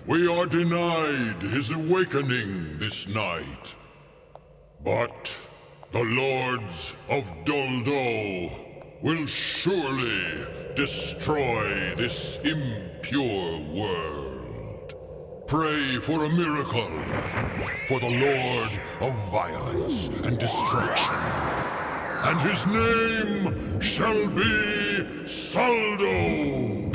we are denied his awakening this night. But the Lords of Doldo will surely destroy this impure world. Pray for a miracle, for the Lord of Violence and Destruction. And his name shall be Saldo!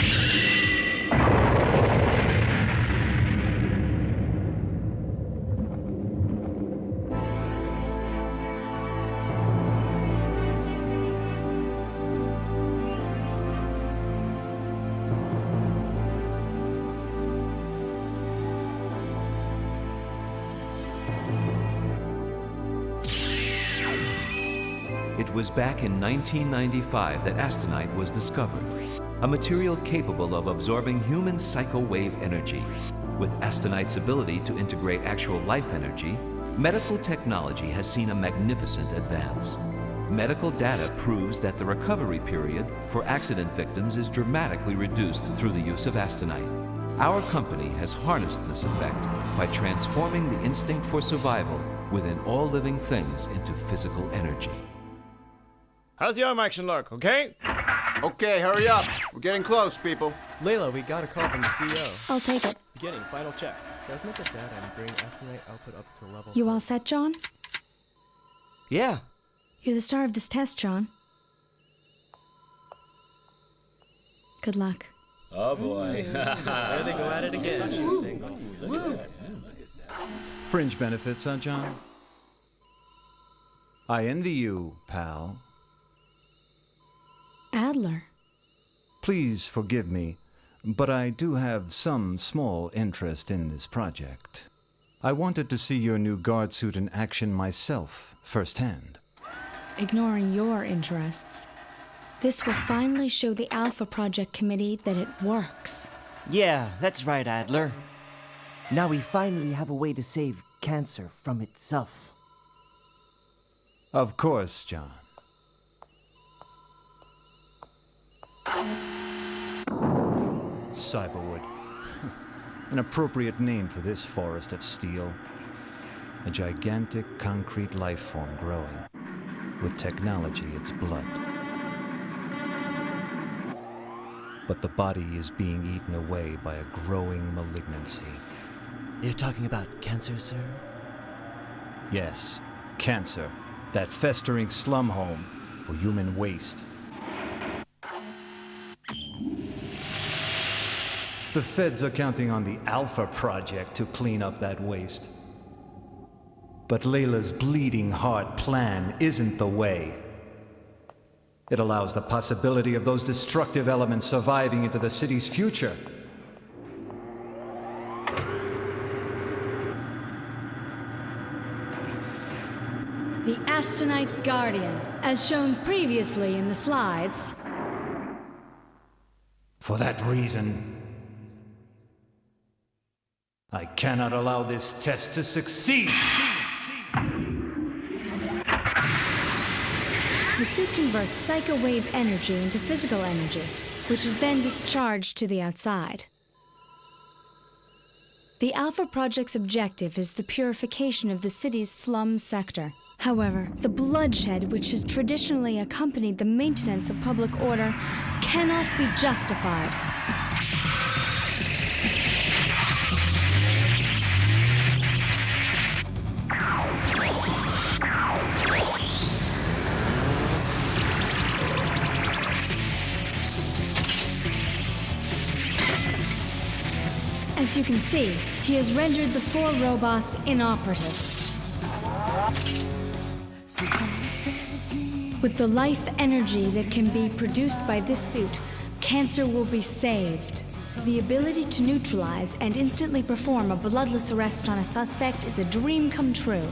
It was back in 1995 that Astonite was discovered, a material capable of absorbing human psychowave energy. With Astonite's ability to integrate actual life energy, medical technology has seen a magnificent advance. Medical data proves that the recovery period for accident victims is dramatically reduced through the use of Astonite. Our company has harnessed this effect by transforming the instinct for survival within all living things into physical energy. How's the arm action look, okay? Okay, hurry up. We're getting close, people. Layla, we got a call from the CEO. I'll take it. Beginning, final check. Transmit the data and bring Astonite output up to level... You all set, John? Yeah. You're the star of this test, John. Good luck. Oh boy. There they go at it again. She was saying, Fringe benefits, huh, John? I envy you, pal. Adler. Please forgive me, but I do have some small interest in this project. I wanted to see your new guard suit in action myself, firsthand. Ignoring your interests, this will finally show the Alpha Project Committee that it works. Yeah, that's right, Adler. Now we finally have a way to save cancer from itself. Of course, John. Cyberwood. An appropriate name for this forest of steel. A gigantic concrete life form growing, with technology its blood. But the body is being eaten away by a growing malignancy. You're talking about cancer, sir? Yes, cancer. That festering slum home for human waste. The feds are counting on the Alpha Project to clean up that waste. But Layla's bleeding heart plan isn't the way. It allows the possibility of those destructive elements surviving into the city's future. The Astonite Guardian, as shown previously in the slides. For that reason, I cannot allow this test to succeed. The suit converts psychowave energy into physical energy, which is then discharged to the outside. The Alpha Project's objective is the purification of the city's slum sector. However, the bloodshed which has traditionally accompanied the maintenance of public order cannot be justified. As you can see, he has rendered the 4 robots inoperative. With the life energy that can be produced by this suit, cancer will be saved. The ability to neutralize and instantly perform a bloodless arrest on a suspect is a dream come true.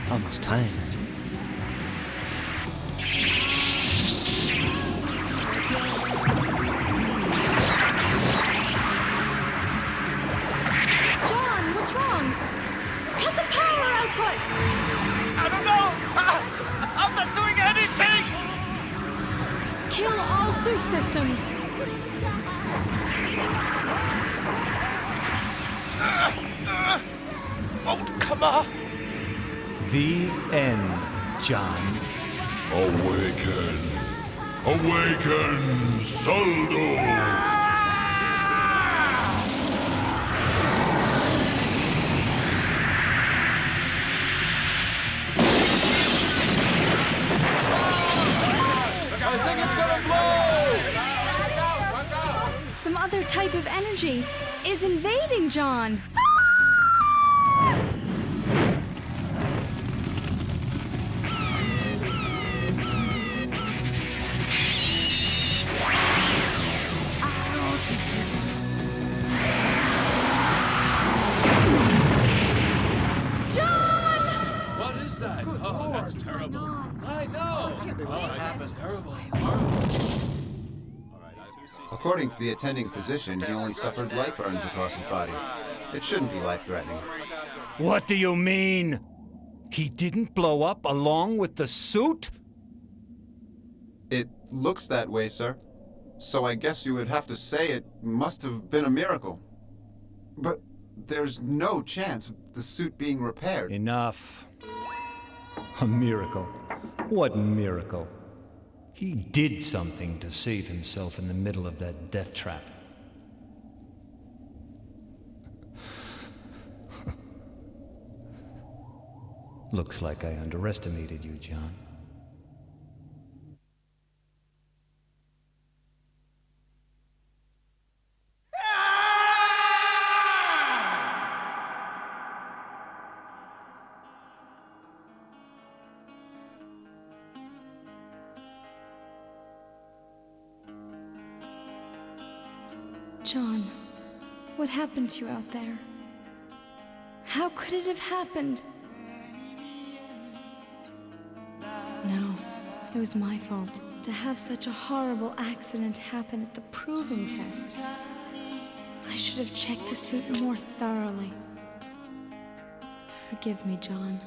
Almost time. John, what's wrong? Cut the power output! I don't know! I'm not doing anything! Kill all suit systems! The end, John. Awaken! Awaken, Soldo! I think it's gonna blow! Watch out! Some other type of energy is invading John. What is that? Oh, that's terrible. I know. That's terrible. According to the attending physician, he only suffered light burns across his body. It shouldn't be life-threatening. What do you mean? He didn't blow up along with the suit? It looks that way, sir. So I guess you would have to say it must have been a miracle. But there's no chance of the suit being repaired. Enough. A miracle. What miracle? He did something to save himself in the middle of that death trap. Looks like I underestimated you, John. John, what happened to you out there? How could it have happened? No, it was my fault to have such a horrible accident happen at the proving test. I should have checked the suit more thoroughly. Forgive me, John.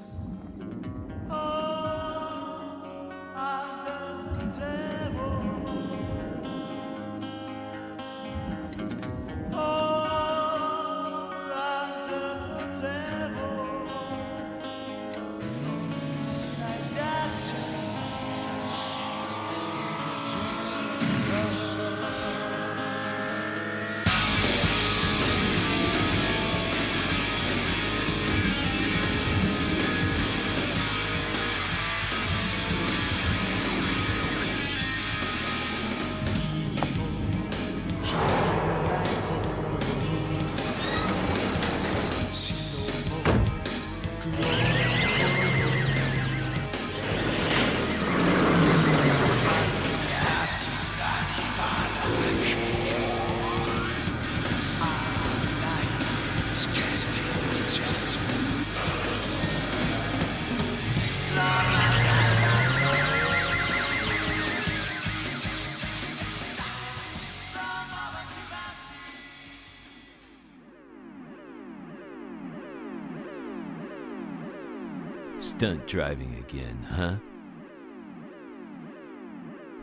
Stunt driving again, huh?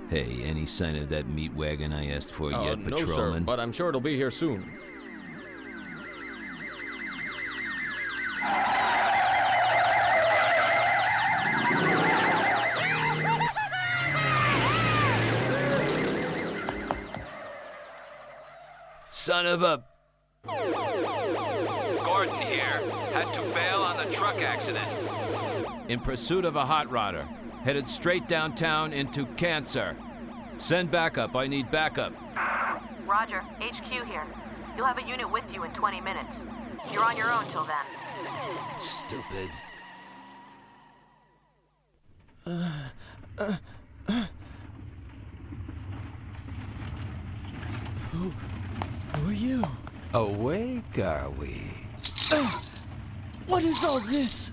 Hey, any sign of that meat wagon I asked for yet, No, patrolman? sir, but I'm sure it'll be here soon. Son of a... Gordon here. Had to bail on the truck accident. In pursuit of a hot rodder. Headed straight downtown into Cancer. Send backup. I need backup. Roger, HQ here. You'll have a unit with you in 20 minutes. You're on your own till then. Stupid. Who are you? Awake, are we? What is all this?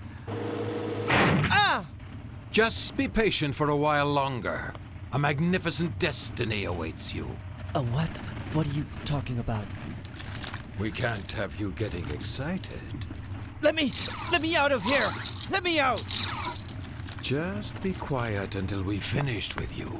Just be patient for a while longer. A magnificent destiny awaits you. A what? What are you talking about? We can't have you getting excited. Let me out of here! Let me out! Just be quiet until we've finished with you.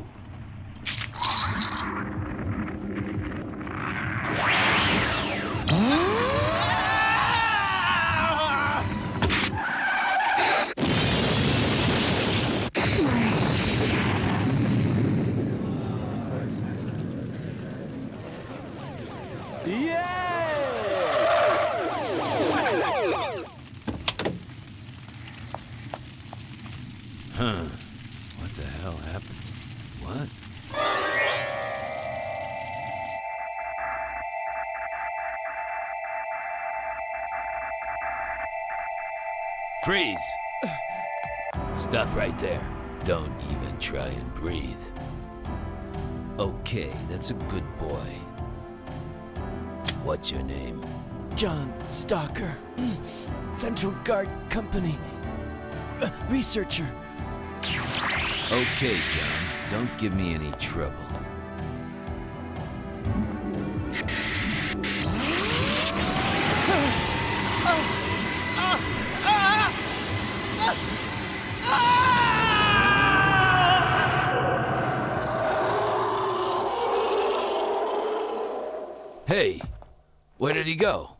Freeze! Stop right there. Don't even try and breathe. Okay, that's a good boy. What's your name? John Stalker. Central Guard Company. Researcher. Okay, John, don't give me any trouble. Hey, where did he go?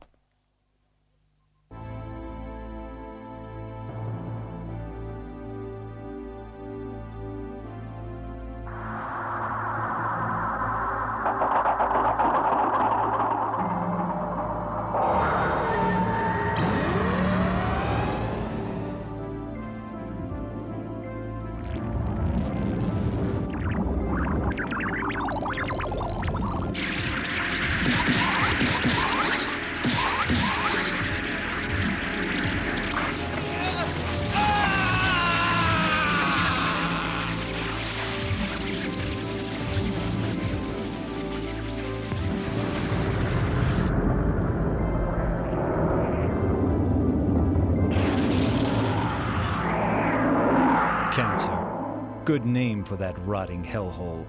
Cancer. Good name for that rotting hellhole.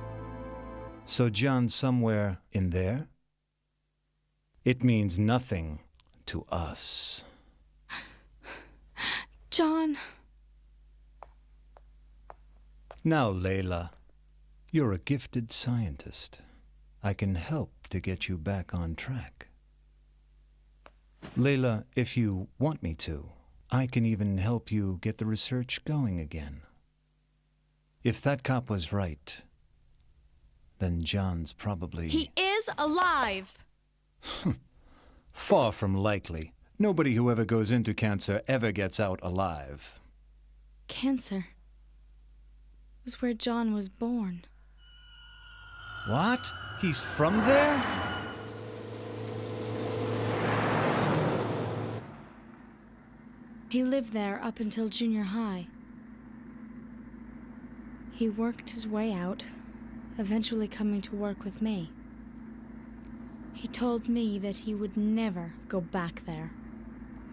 So John's somewhere in there? It means nothing to us. John. Now, Layla, you're a gifted scientist. I can help to get you back on track. Layla, if you want me to, I can even help you get the research going again. If that cop was right, then John's probably... He is alive! Far from likely. Nobody who ever goes into cancer ever gets out alive. Cancer was where John was born. What? He's from there? He lived there up until junior high. He worked his way out, eventually coming to work with me. He told me that he would never go back there.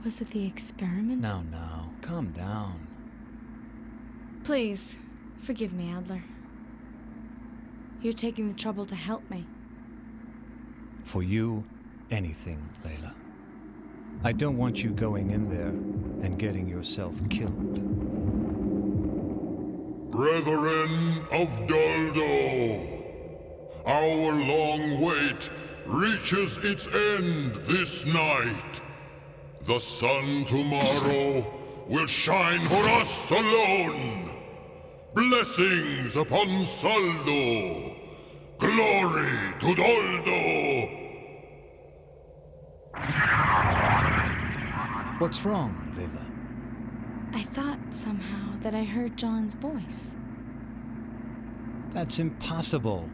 Was it the experiment? Now, calm down. Please, forgive me, Adler. You're taking the trouble to help me. For you, anything, Layla. I don't want you going in there and getting yourself killed. Brethren of Doldo, our long wait reaches its end this night. The sun tomorrow will shine for us alone. Blessings upon Soldo. Glory to Doldo. What's wrong, Layla? I thought somehow that I heard John's voice. That's impossible.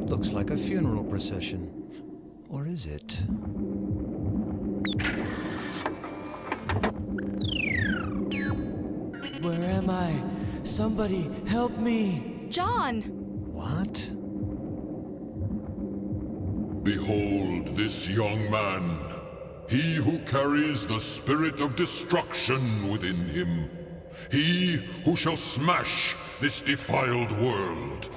Looks like a funeral procession. Or is it? Where am I? Somebody help me! John! What? Behold this young man, he who carries the spirit of destruction within him, he who shall smash this defiled world.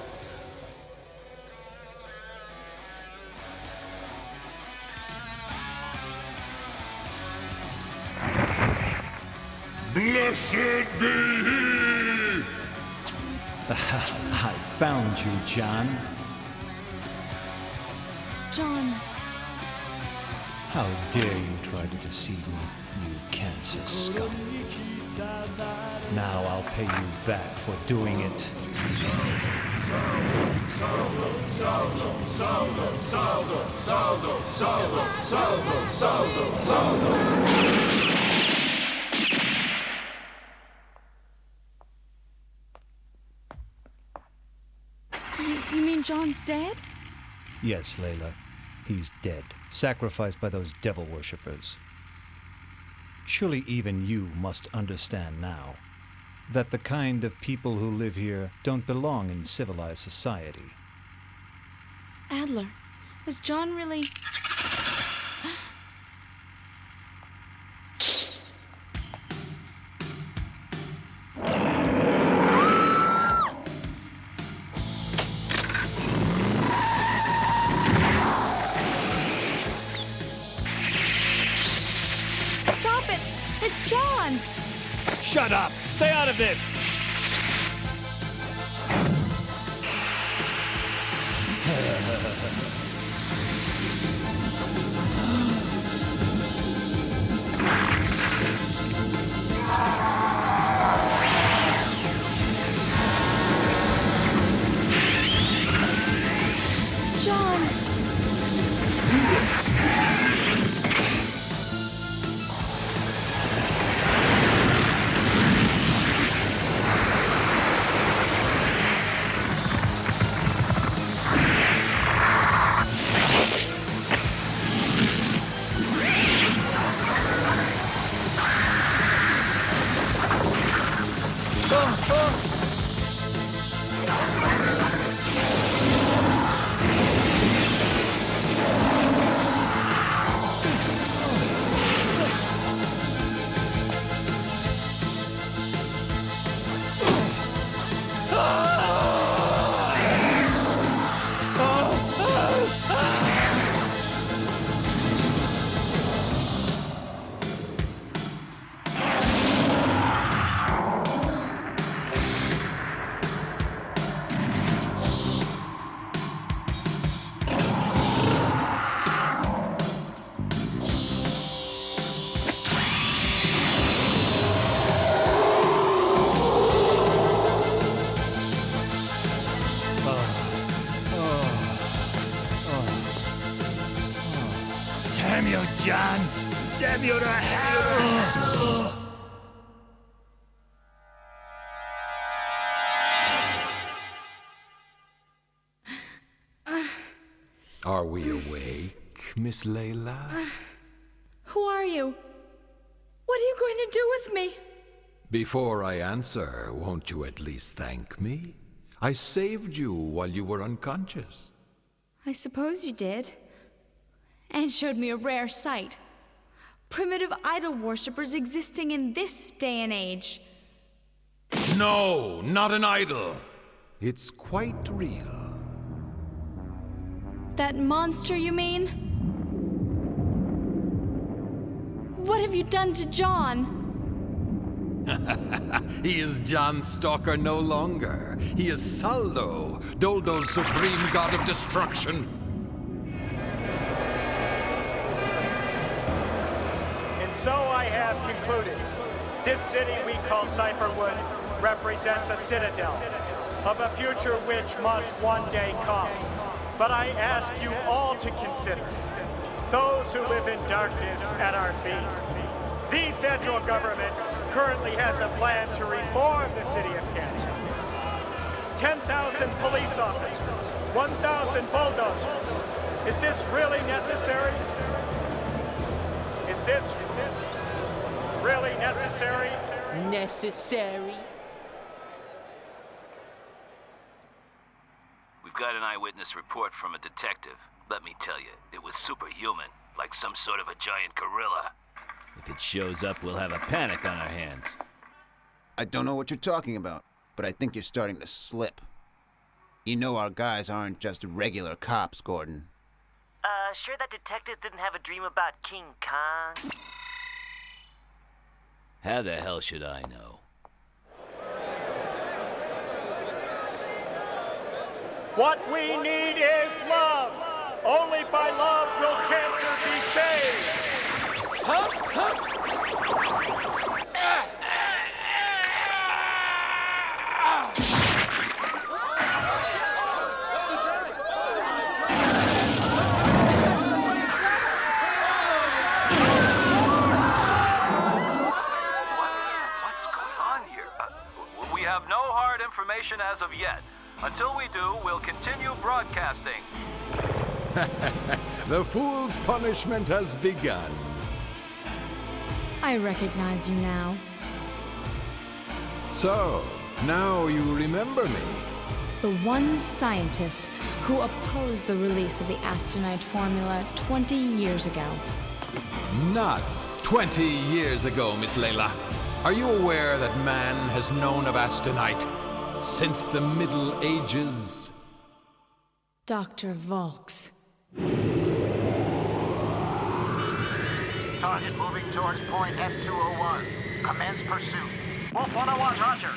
Blessed be he! I found you, John. John. How dare you try to deceive me, you cancer scum. Now I'll pay you back for doing it. You mean John's dead? Yes, Layla. He's dead, sacrificed by those devil worshippers. Surely even you must understand now that the kind of people who live here don't belong in civilized society. Adler, was John really... Stop it! It's John! Shut up! Stay out of this! John! Damn you, John! Damn you to hell! Are we awake, Miss Layla? Who are you? What are you going to do with me? Before I answer, won't you at least thank me? I saved you while you were unconscious. I suppose you did. And showed me a rare sight. Primitive idol worshippers existing in this day and age. No, not an idol. It's quite real. That monster, you mean? What have you done to John? He is John Stalker no longer. He is Saldo, Doldo's supreme god of destruction. And so I have concluded. This city we call Cyberwood represents a citadel of a future which must one day come. But I ask you all to consider those who live in darkness at our feet. The federal government currently has a plan to reform the city of Kent. 10,000 police officers, 1,000 bulldozers. Is this really necessary? Is this really necessary? Necessary? We've got an eyewitness report from a detective. Let me tell you, it was superhuman, like some sort of a giant gorilla. If it shows up, we'll have a panic on our hands. I don't know what you're talking about, but I think you're starting to slip. You know our guys aren't just regular cops, Gordon. Sure that detective didn't have a dream about King Kong? How the hell should I know? What we need is love. Only by love will cancer be saved. Huh? What's going on here? We have no hard information as of yet. Until we do, we'll continue broadcasting. The fool's punishment has begun. I recognize you now. So, now you remember me. The one scientist who opposed the release of the Astonite formula 20 years ago. Not 20 years ago, Miss Layla. Are you aware that man has known of Astonite since the Middle Ages? Dr. Volks. Target moving towards point S201. Commence pursuit. Wolf 101, roger.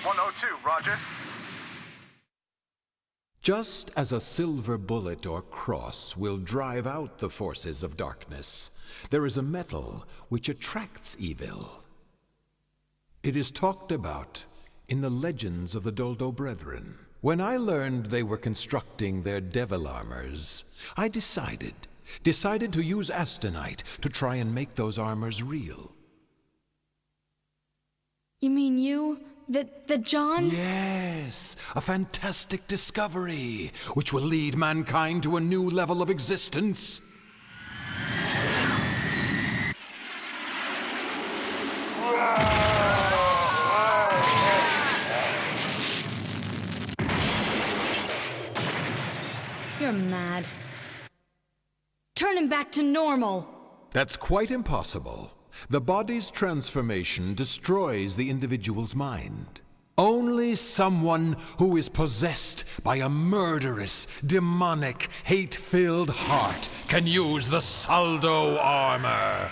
102, roger. Just as a silver bullet or cross will drive out the forces of darkness, there is a metal which attracts evil. It is talked about in the legends of the Doldo Brethren. When I learned they were constructing their devil armors, I decided to use Astonite to try and make those armors real. You mean you? That John? Yes, a fantastic discovery, which will lead mankind to a new level of existence. You're mad. Turn him back to normal. That's quite impossible. The body's transformation destroys the individual's mind. Only someone who is possessed by a murderous, demonic, hate-filled heart can use the Saldo armor.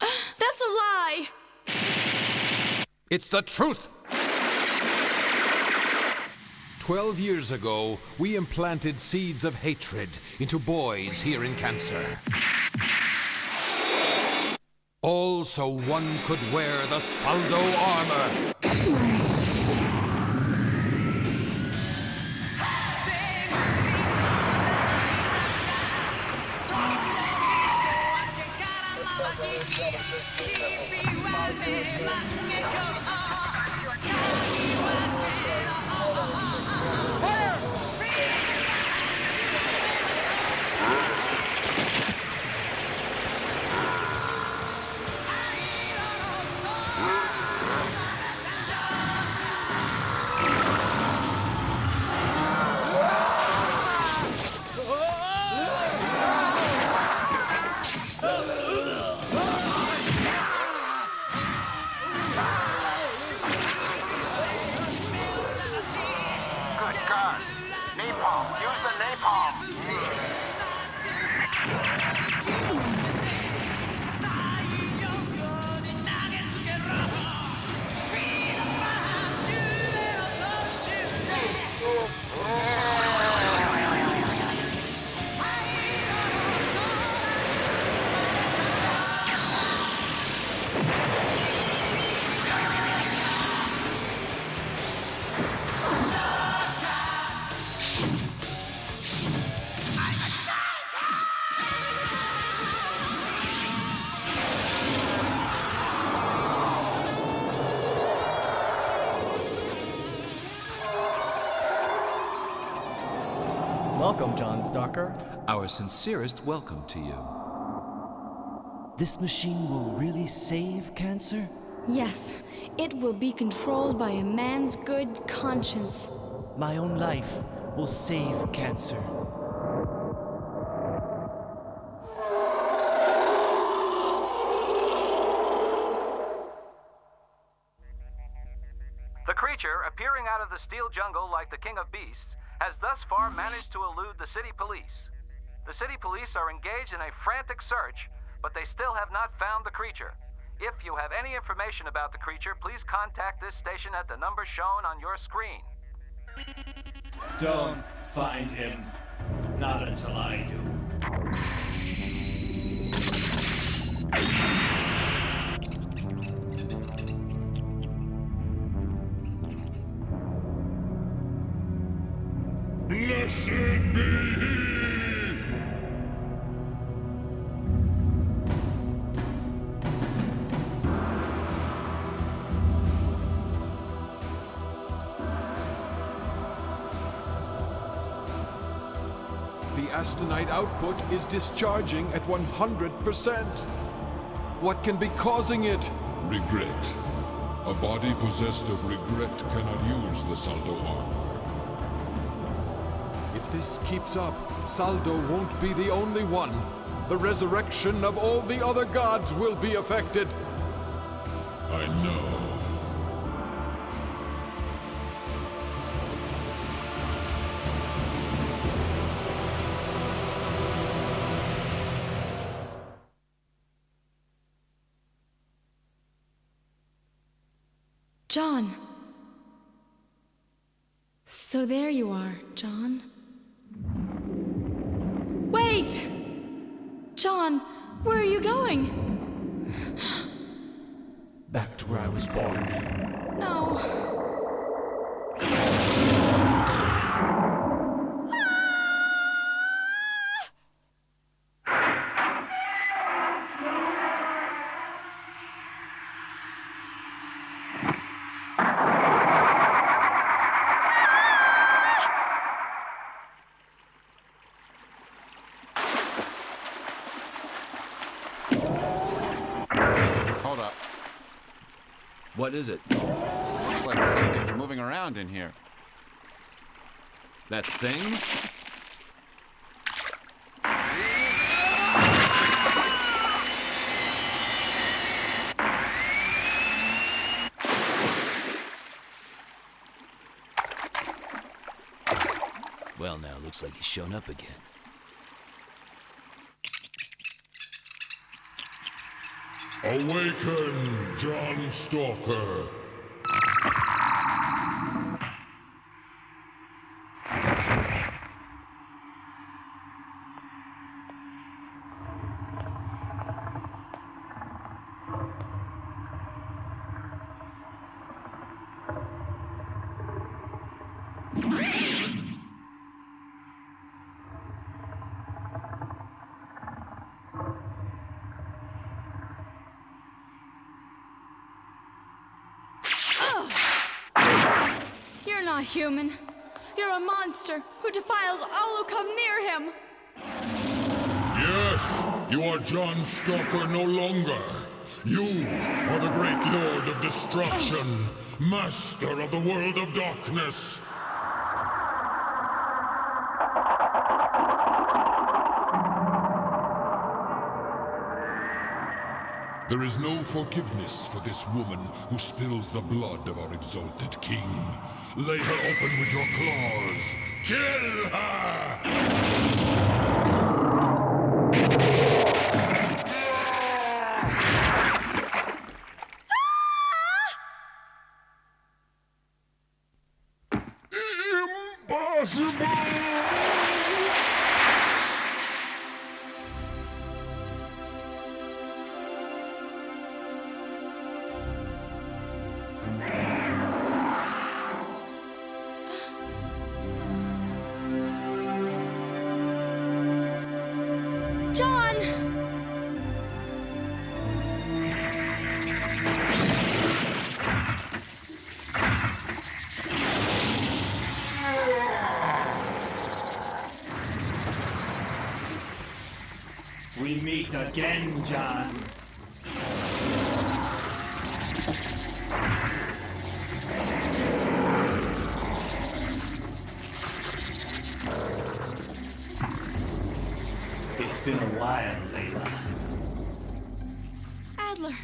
That's a lie! It's the truth! 12 years ago, we implanted seeds of hatred into boys here in Cancer. All so one could wear the Saldo armor. Welcome, John Stalker. Our sincerest welcome to you. This machine will really save Cancer? Yes, it will be controlled by a man's good conscience. My own life will save Cancer. The creature, appearing out of the steel jungle like the king of beasts, has thus far managed to elude the city police. The city police are engaged in a frantic search, but they still have not found the creature. If you have any information about the creature, please contact this station at the number shown on your screen. Don't find him. Not until I do. Blessed be he! The Astonite output is discharging at 100%. What can be causing it? Regret. A body possessed of regret cannot use the Saldo armor. If this keeps up, Saldo won't be the only one. The resurrection of all the other gods will be affected. I know. John. So there you are, John. Wait! John, where are you going? Back to where I was born. No. Hold up. What is it? Looks like something's moving around in here. That thing? Well, now, looks like he's shown up again. Awaken, John Stalker. You're not human. You're a monster who defiles all who come near him. Yes, you are John Stalker no longer. You are the great Lord of Destruction, Master of the world of darkness. There is no forgiveness for this woman who spills the blood of our exalted king. Lay her open with your claws. Kill her! John! We meet again, John. It's been a while, Layla. Adler,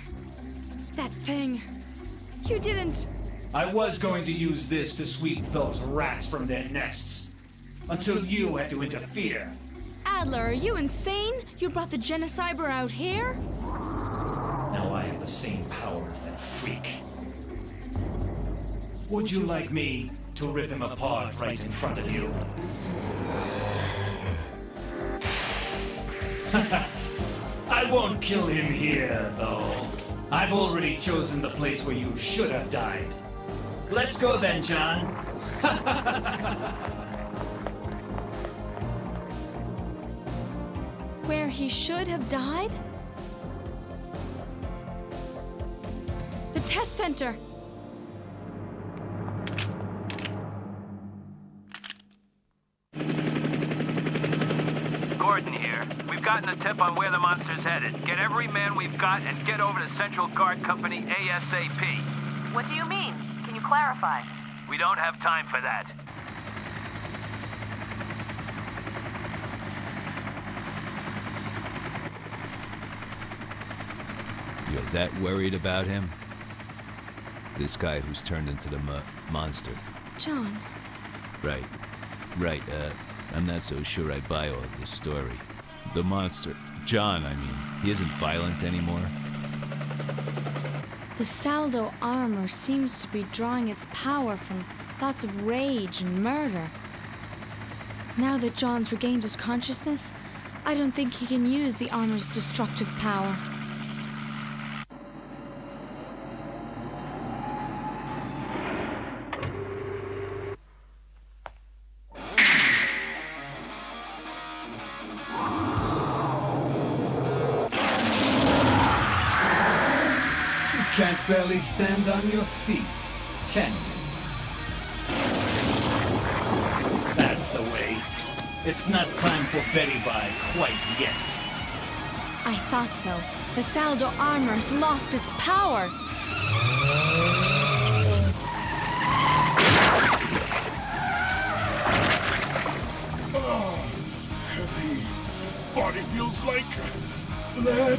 that thing. You didn't. I was going to use this to sweep those rats from their nests, until you had to interfere. Adler, are you insane? You brought the Genocyber out here? Now I have the same power as that freak. Would you like me to rip him apart right in front of you? I won't kill him here, though. I've already chosen the place where you should have died. Let's go then, John. Where he should have died? The test center! We've gotten a tip on where the monster's headed. Get every man we've got and get over to Central Guard Company ASAP. What do you mean? Can you clarify? We don't have time for that. You're that worried about him? This guy who's turned into the monster. John. Right. I'm not so sure I buy all of this story. The monster, John, I mean, he isn't violent anymore. The Saldo armor seems to be drawing its power from thoughts of rage and murder. Now that John's regained his consciousness, I don't think he can use the armor's destructive power. Can't barely stand on your feet, can you? That's the way. It's not time for Betty Bye quite yet. I thought so. The Saldo armor has lost its power. Oh, heavy. Body feels like lead.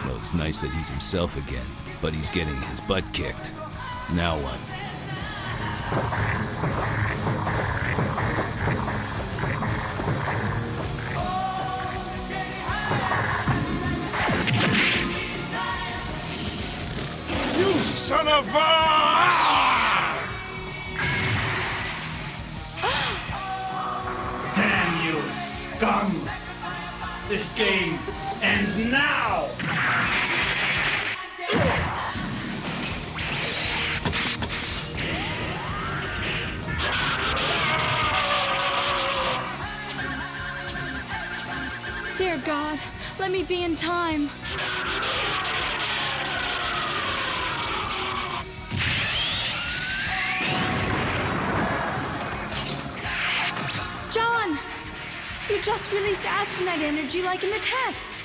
Well, it's nice that he's himself again, but he's getting his butt kicked. Now what? You son of a... Damn you, scum! This game ends now! Dear God, let me be in time. John! You just released Astonite energy like in the test.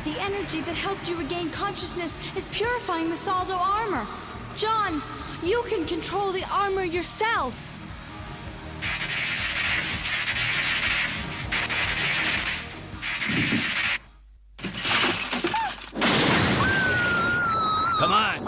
The energy that helped you regain consciousness is purifying the Saldo armor. John, you can control the armor yourself. Come on!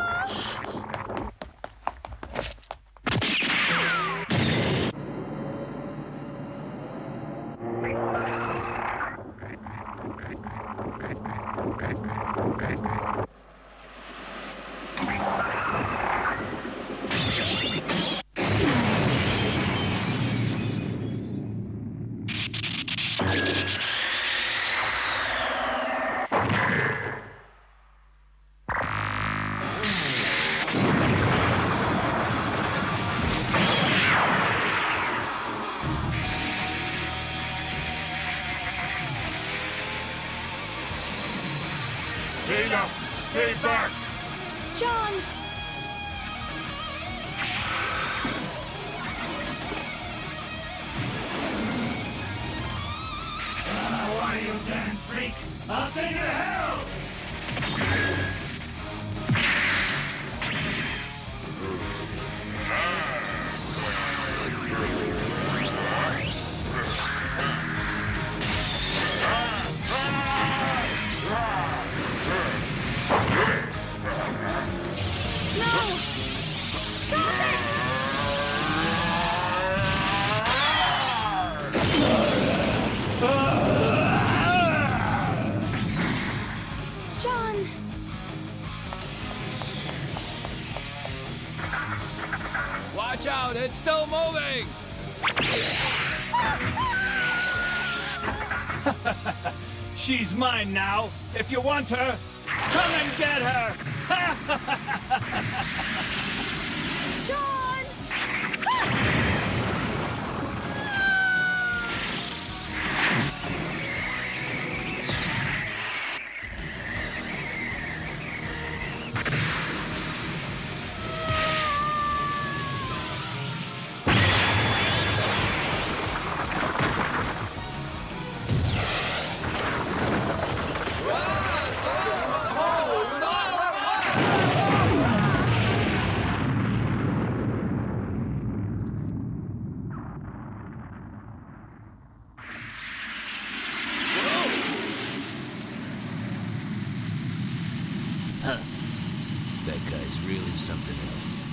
Dana, stay back! John! Why, you damn freak! I'll send you to hell! No! Stop it! John! Watch out, it's still moving! She's mine now. If you want her, come and get her! John! Huh. That guy's really something else.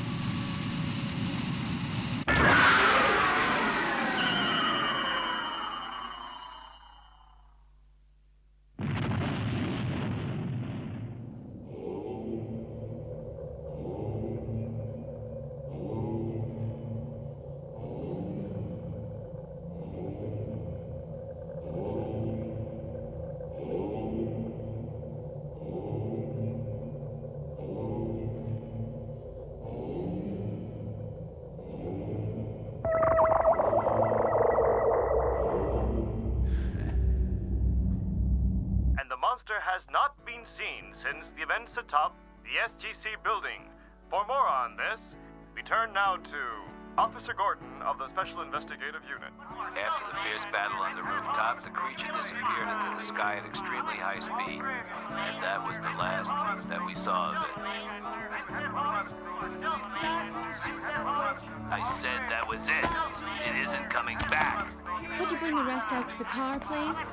Has not been seen since the events atop the SGC building. For more on this, we turn now to Officer Gordon of the Special Investigative Unit. After the fierce battle on the rooftop, the creature disappeared into the sky at extremely high speed. And that was the last that we saw of it. I said that was it. It isn't coming back. Could you bring the rest out to the car, please?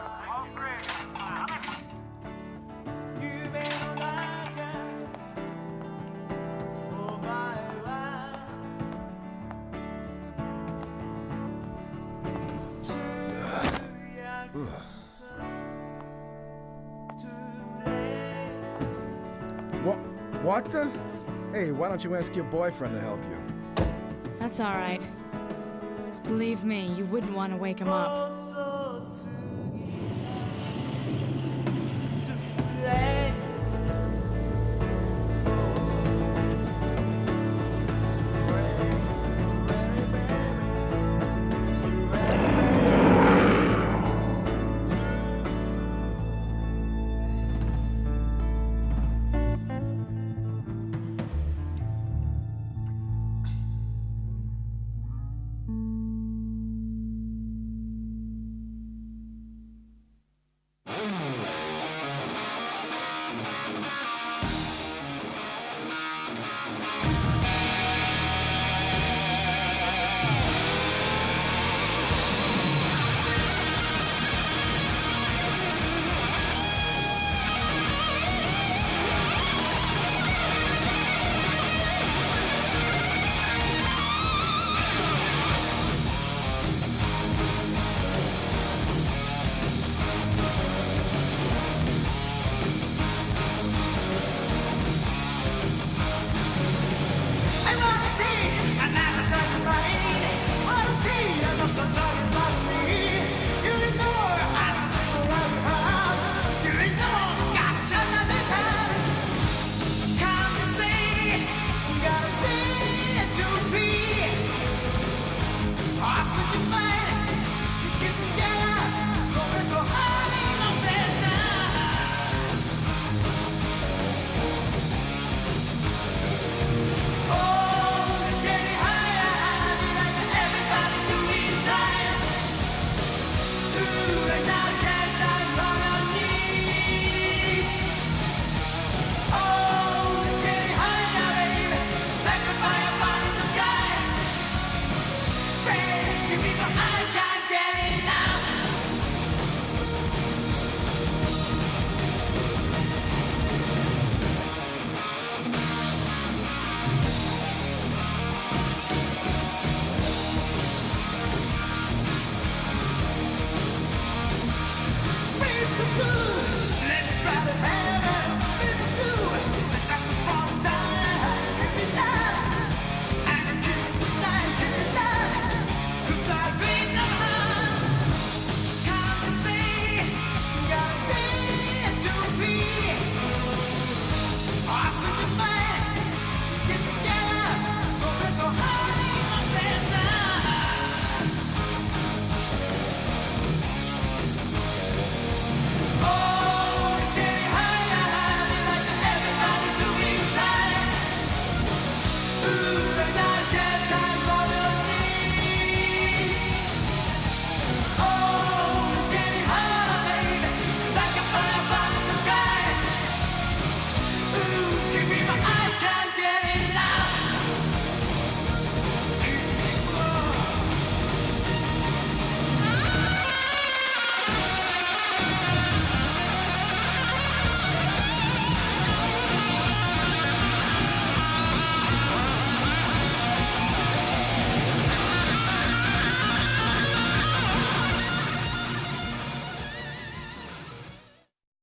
What the? Hey, why don't you ask your boyfriend to help you? That's all right. Believe me, you wouldn't want to wake him up.